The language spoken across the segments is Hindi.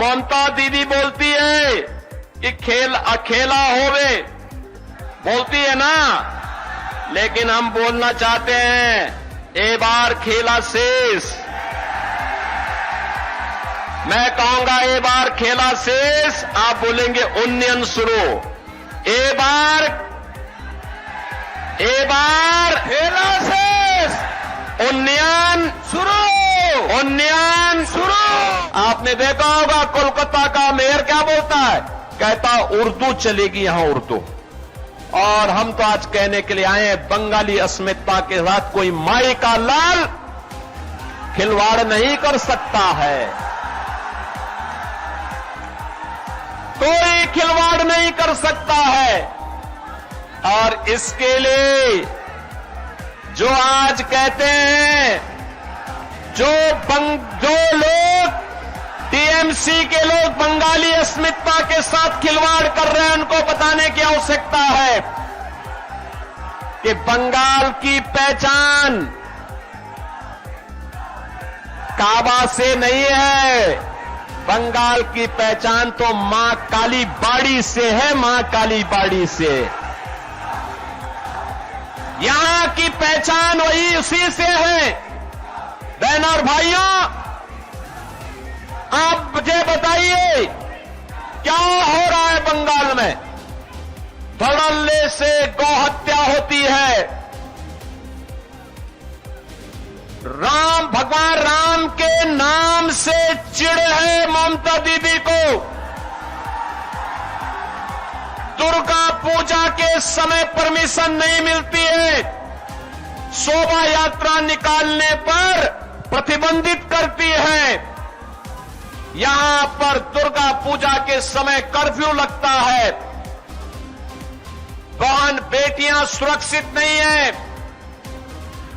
ममता दीदी बोलती है कि खेल अकेला होवे, बोलती है ना, लेकिन हम बोलना चाहते हैं ए बार खेला शेष। मैं कहूंगा ए बार खेला शेष, आप बोलेंगे उन्नयन शुरू। ए बार खेला शेष, उन्नयन शुरू, उन्नयन शुरू। आपने देखा होगा कोलकाता का मेयर क्या बोलता है, कहता उर्दू चलेगी यहां उर्दू। और हम तो आज कहने के लिए आए हैं बंगाली अस्मिता के साथ कोई माई का लाल खिलवाड़ नहीं कर सकता है, कोई खिलवाड़ नहीं कर सकता है। और इसके लिए जो आज कहते हैं, जो लोग टीएमसी के लोग बंगाली अस्मिता के साथ खिलवाड़ कर रहे हैं, उनको बताने की आवश्यकता है कि बंगाल की पहचान काबा से नहीं है, बंगाल की पहचान तो मां काली बाड़ी से है, मां काली बाड़ी से। यहां की पहचान वही उसी से है। बहन और भाइयों, आप मुझे बताइए क्या हो रहा है बंगाल में। धड़ल्ले से गौहत्या होती है, भगवान राम के नाम से चिढ़ है ममता दीदी को। दुर्गा पूजा के समय परमिशन नहीं मिलती है, शोभा यात्रा निकालने पर प्रतिबंधित करती है। यहां पर दुर्गा पूजा के समय कर्फ्यू लगता है, बहन बेटियां सुरक्षित नहीं है,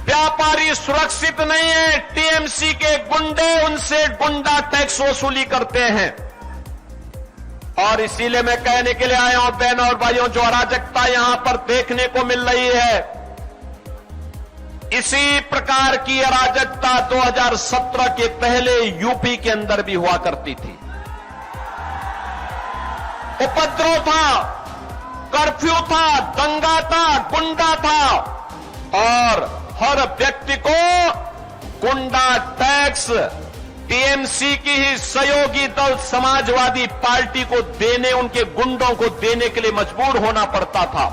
व्यापारी सुरक्षित नहीं है, टीएमसी के गुंडे उनसे गुंडा टैक्स वसूली करते हैं। और इसीलिए मैं कहने के लिए आया हूं बहन और भाइयों, जो अराजकता यहां पर देखने को मिल रही है, इसी प्रकार की अराजकता 2017 के पहले यूपी के अंदर भी हुआ करती थी। उपद्रव था, कर्फ्यू था, दंगा था, गुंडा था, और हर व्यक्ति को गुंडा टैक्स टीएमसी की ही सहयोगी दल समाजवादी पार्टी को देने, उनके गुंडों को देने के लिए मजबूर होना पड़ता था।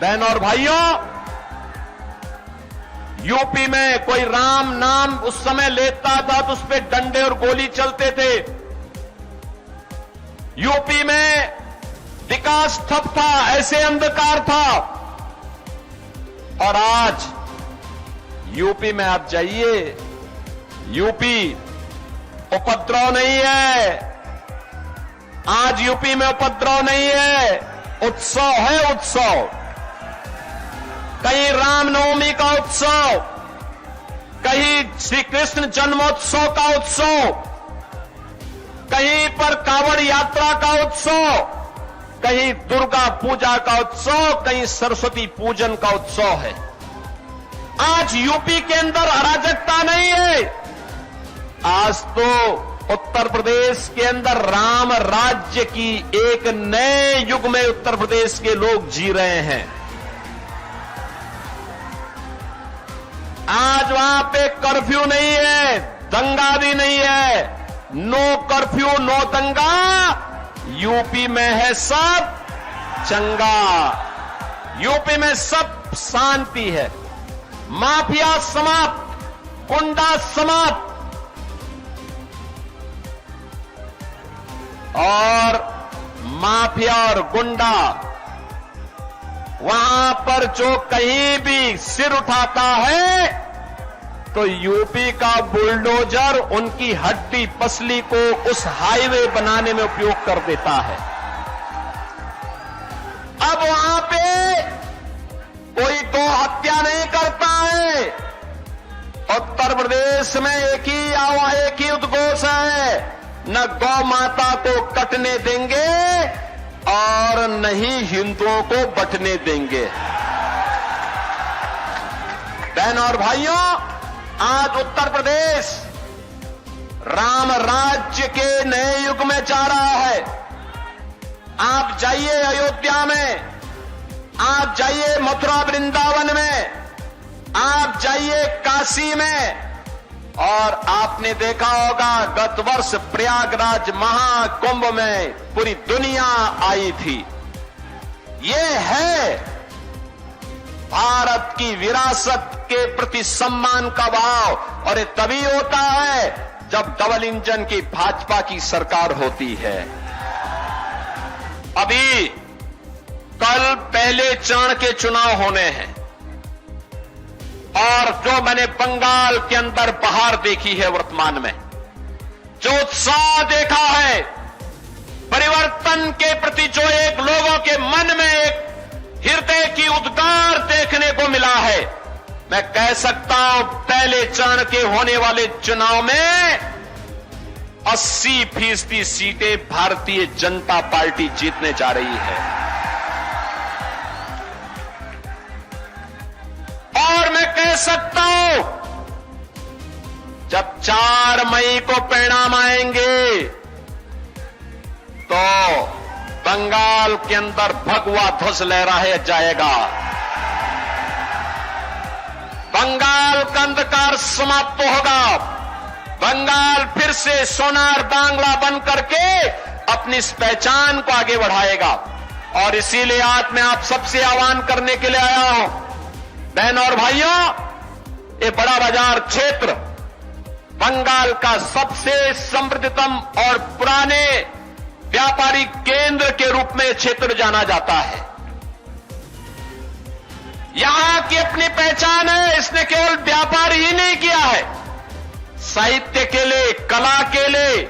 बहन और भाइयों, यूपी में कोई राम नाम उस समय लेता था तो उस पर डंडे और गोली चलते थे। यूपी में विकास ठप था, ऐसे अंधकार था। और आज यूपी में आप जाइए, यूपी उपद्रव नहीं है, आज यूपी में उपद्रव नहीं है, उत्सव है, उत्सव। कहीं रामनवमी का उत्सव, कहीं श्री कृष्ण जन्मोत्सव का उत्सव, कहीं पर कांवड़ यात्रा का उत्सव, कहीं दुर्गा पूजा का उत्सव, कहीं सरस्वती पूजन का उत्सव है। आज यूपी के अंदर अराजकता नहीं है, आज तो उत्तर प्रदेश के अंदर राम राज्य की एक नए युग में उत्तर प्रदेश के लोग जी रहे हैं। आज वहां पे कर्फ्यू नहीं है, दंगा भी नहीं है, नो कर्फ्यू नो दंगा, यूपी में है सब चंगा, यूपी में सब शांति है, माफिया समाप्त, गुंडा समाप्त। और माफिया और गुंडा वहां पर जो कहीं भी सिर उठाता है तो यूपी का बुलडोजर उनकी हड्डी पसली को उस हाईवे बनाने में उपयोग कर देता है। अब वहां पे कोई तो हत्या नहीं करता है। उत्तर प्रदेश में एक ही उद्घोष है, न गौ माता को कटने देंगे और नहीं हिंदुओं को बंटने देंगे। बहन और भाइयों, आज उत्तर प्रदेश राम राज्य के नए युग में जा रहा है। आप जाइए अयोध्या में, आप जाइए मथुरा वृंदावन में, आप जाइए काशी में, और आपने देखा होगा गत वर्ष प्रयागराज महाकुंभ में पूरी दुनिया आई थी। ये है भारत की विरासत के प्रति सम्मान का भाव, और ये तभी होता है जब डबल इंजन की भाजपा की सरकार होती है। अभी कल पहले चरण के चुनाव होने हैं, और जो मैंने बंगाल के अंदर बहार देखी है वर्तमान में, जो उत्साह देखा है परिवर्तन के प्रति, जो एक लोगों के मन में एक हृदय की उद्गार देखने को मिला है, मैं कह सकता हूं पहले चरण के होने वाले चुनाव में 80% सीटें भारतीय जनता पार्टी जीतने जा रही है। और मैं कह सकता हूं जब 4 मई को परिणाम आएंगे तो बंगाल के अंदर भगवा ध्वज लहराया जाएगा। बंगाल का अंधकार समाप्त होगा। बंगाल फिर से सोनार बांग्ला बन करके अपनी इस पहचान को आगे बढ़ाएगा। और इसीलिए आज मैं आप सबसे आह्वान करने के लिए आया हूं, बहनों और भाइयों, ये बड़ा बाजार क्षेत्र बंगाल का सबसे समृद्धतम और पुराने व्यापारिक केंद्र के रूप में क्षेत्र जाना जाता है। यहां की अपनी पहचान है। इसने केवल व्यापार ही नहीं किया है, साहित्य के लिए, कला के लिए,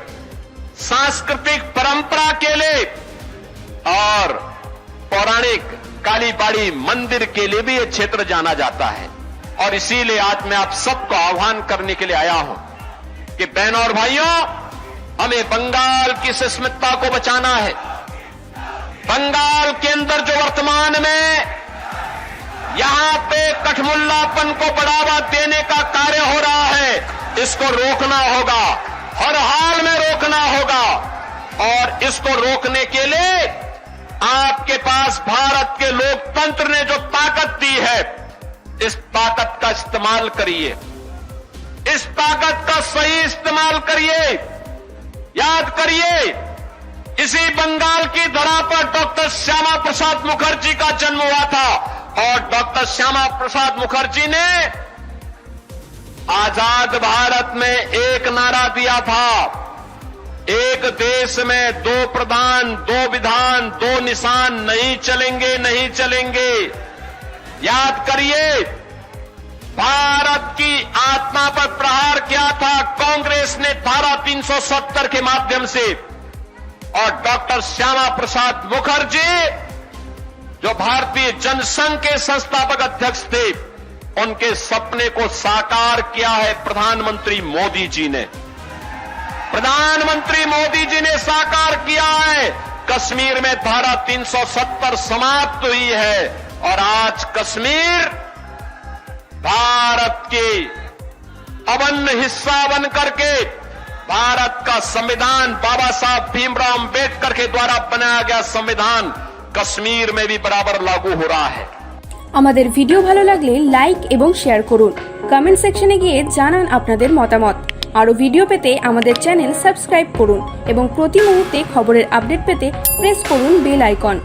सांस्कृतिक परंपरा के लिए और पौराणिक कालीबाड़ी मंदिर के लिए भी यह क्षेत्र जाना जाता है। और इसीलिए आज मैं आप सबको आह्वान करने के लिए आया हूं कि बहनों और भाइयों, हमें बंगाल की इस अस्मिता को बचाना है। बंगाल के अंदर जो वर्तमान में यहां पे कठमुल्लापन को बढ़ावा देने का कार्य हो रहा है, इसको रोकना होगा, हर हाल में रोकना होगा। और इसको रोकने के लिए आपके पास भारत के लोकतंत्र ने जो ताकत दी है, इस ताकत का इस्तेमाल करिए, इस ताकत का सही इस्तेमाल करिए। याद करिए, इसी बंगाल की धरा पर डॉक्टर श्यामा प्रसाद मुखर्जी का जन्म हुआ था, और डॉक्टर श्यामा प्रसाद मुखर्जी ने आजाद भारत में एक नारा दिया था, एक देश में 2 प्रधान, 2 विधान, 2 निशान नहीं चलेंगे, नहीं चलेंगे। याद करिए, भारत की आत्मा पर प्रहार किया था कांग्रेस ने धारा 370 के माध्यम से, और डॉक्टर श्यामा प्रसाद मुखर्जी जो भारतीय जनसंघ के संस्थापक अध्यक्ष थे, उनके सपने को साकार किया है प्रधानमंत्री मोदी जी ने। प्रधानमंत्री मोदी जी ने साकार किया है। कश्मीर में धारा 370 समाप्त हुई है, और आज कश्मीर भारत के अभिन्न हिस्सा बन करके भारत का संविधान, बाबा साहब भीमराव अम्बेडकर के द्वारा बनाया गया संविधान कश्मीर में भी बराबर लागू हो रहा है। আমাদের ভিডিও ভালো লাগলে লাইক এবং শেয়ার করুন, কমেন্ট সেকশনে গিয়ে জানান আপনাদের মতামত। আরো ভিডিও পেতে আমাদের চ্যানেল সাবস্ক্রাইব করুন এবং প্রতি মুহূর্তে খবরের আপডেট পেতে প্রেস করুন বেল আইকন।